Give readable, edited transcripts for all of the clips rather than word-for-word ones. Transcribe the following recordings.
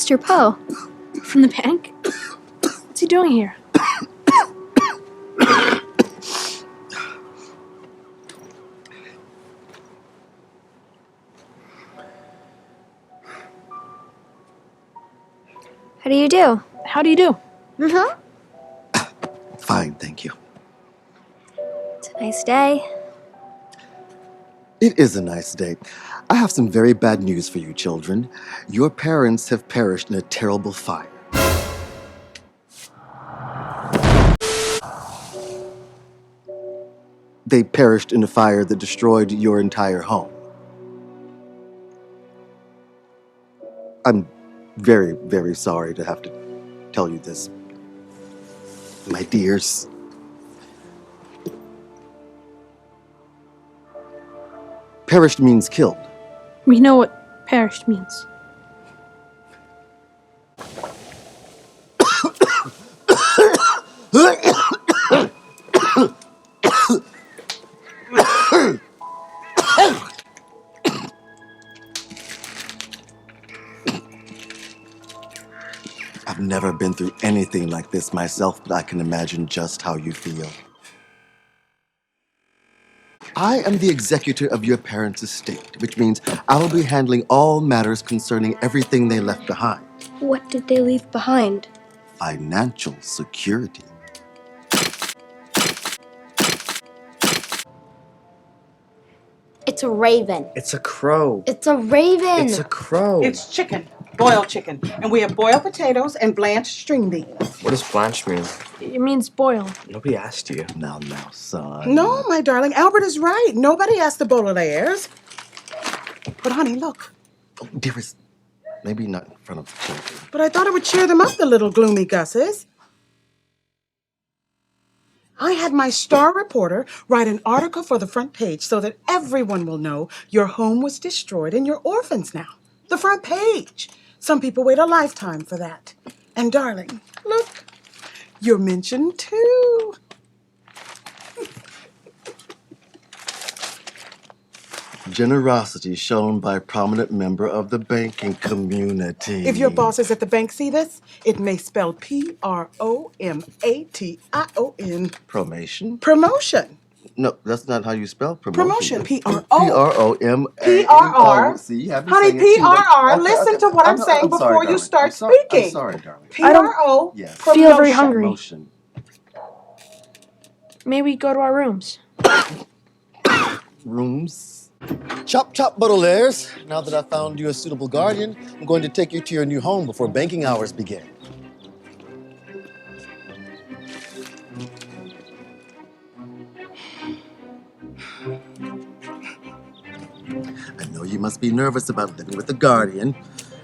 Mr. Poe. From the bank? What's he doing here? How do you do? How do you do? Fine, thank you. It's a nice day. It is a nice day. I have some very bad news for you, children. Your parents have perished in a terrible fire. They perished in a fire that destroyed your entire home. I'm very, very sorry to have to tell you this, my dears. Perished means killed. We know what perished means. I've never been through anything like this myself, but I can imagine just how you feel. I am the executor of your parents' estate, which means I will be handling all matters concerning everything they left behind. What did they leave behind? Financial security. It's a raven. It's a crow. It's a raven. It's a crow. It's chicken, boiled chicken. And we have boiled potatoes and blanched string beans. What does blanch mean? It means boil. Nobody asked you. Now, son. No, my darling, Albert is right. Nobody asked the Baudelaires. But honey, look. Oh, dearest, maybe not in front of the children. But I thought it would cheer them up, the little gloomy gusses. I had my star reporter write an article for the front page so that everyone will know your home was destroyed and you're orphans now. The front page. Some people wait a lifetime for that. And darling, look, you're mentioned too. Generosity shown by a prominent member of the banking community. If your bosses at the bank see this, it may spell Promotion. Promotion. No, that's not how you spell promotion. Promotion. PRO. PROM. PRR. See, you haven't Honey, saying it too much. PRR. Okay, Listen okay. to what I'm saying sorry, before you darling. start I'm speaking. sorry, darling. PRO. Yes. Feel very promotion. hungry. Promotion. May we go to our rooms? Rooms. Chop, chop, Baudelaires. Now that I've found you a suitable guardian, I'm going to take you to your new home before banking hours begin. I know you must be nervous about living with a guardian.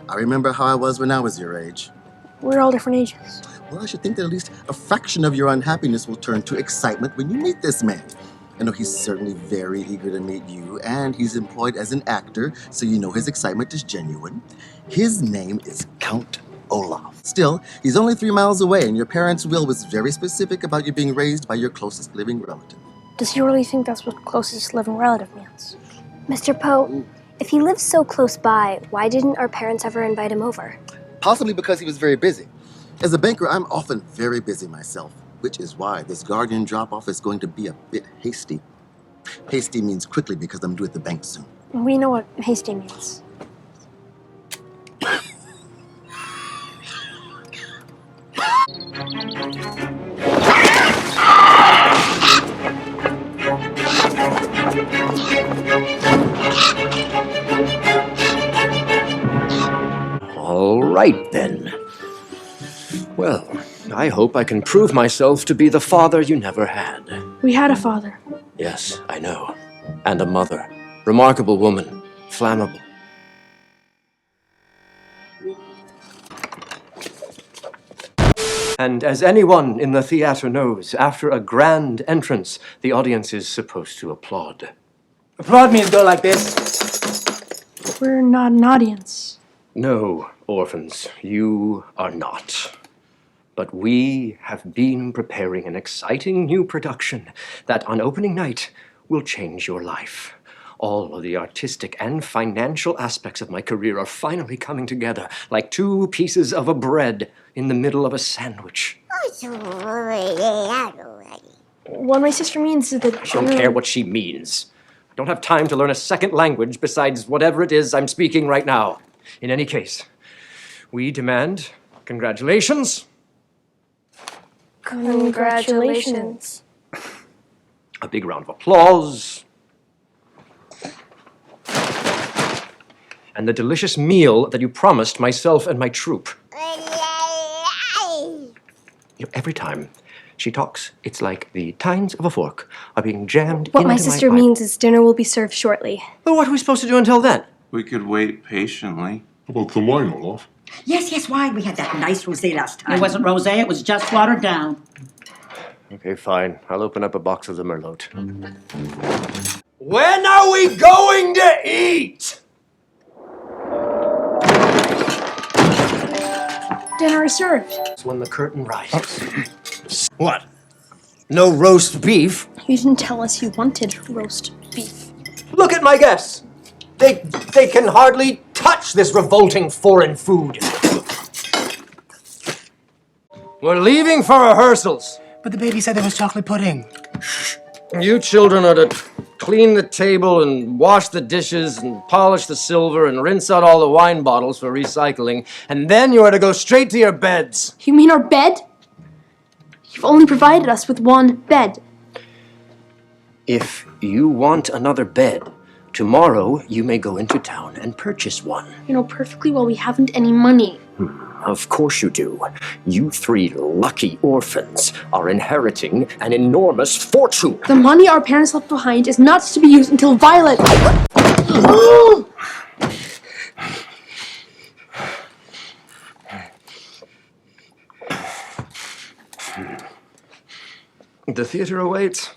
I remember how I was when I was your age. We're all different ages. Well, I should think that at least a fraction of your unhappiness will turn to excitement when you meet this man. I know he's certainly very eager to meet you, and he's employed as an actor, so you know his excitement is genuine. His name is Count Olaf. Still, he's only 3 miles away, and your parents' will was very specific about you being raised by your closest living relative. Does he really think that's what closest living relative means? Mr. Poe, if he lives so close by, why didn't our parents ever invite him over? Possibly because he was very busy. As a banker, I'm often very busy myself, which is why this guardian drop-off is going to be a bit hasty. Hasty means quickly because I'm due at the bank soon. We know what hasty means. All right, then. Well, I hope I can prove myself to be the father you never had. We had a father. Yes, I know. And a mother. Remarkable woman. Flammable. And as anyone in the theater knows, after a grand entrance, the audience is supposed to applaud. Applaud me and go like this. We're not an audience. No, orphans, you are not. But we have been preparing an exciting new production that on opening night will change your life. All of the artistic and financial aspects of my career are finally coming together like two pieces of a bread in the middle of a sandwich. What my sister means is that I don't care what she means. I don't have time to learn a second language besides whatever it is I'm speaking right now. In any case, we demand congratulations, Congratulations. a big round of applause, and the delicious meal that you promised myself and my troupe. Every time she talks, it's like the tines of a fork are being jammed What into my my sister pipe. means is dinner will be served shortly. Well, what are we supposed to do until then? We could wait patiently. How about the wine, Olaf? Yes, wine. We had that nice rosé last time. It wasn't rosé, it was just watered down. Okay, fine. I'll open up a box of the Merlot. When are we going to eat? Dinner is served. It's when the curtain rises. What? No roast beef? You didn't tell us you wanted roast beef. Look at my guests! They can hardly touch this revolting foreign food. We're leaving for rehearsals. But the baby said there was chocolate pudding. You children are to clean the table and wash the dishes and polish the silver and rinse out all the wine bottles for recycling, and then you are to go straight to your beds. You mean our bed? You've only provided us with one bed. If you want another bed, tomorrow you may go into town and purchase one. You know perfectly well we haven't any money. Of course you do. You three lucky orphans are inheriting an enormous fortune. The money our parents left behind is not to be used until Violet. The theater awaits.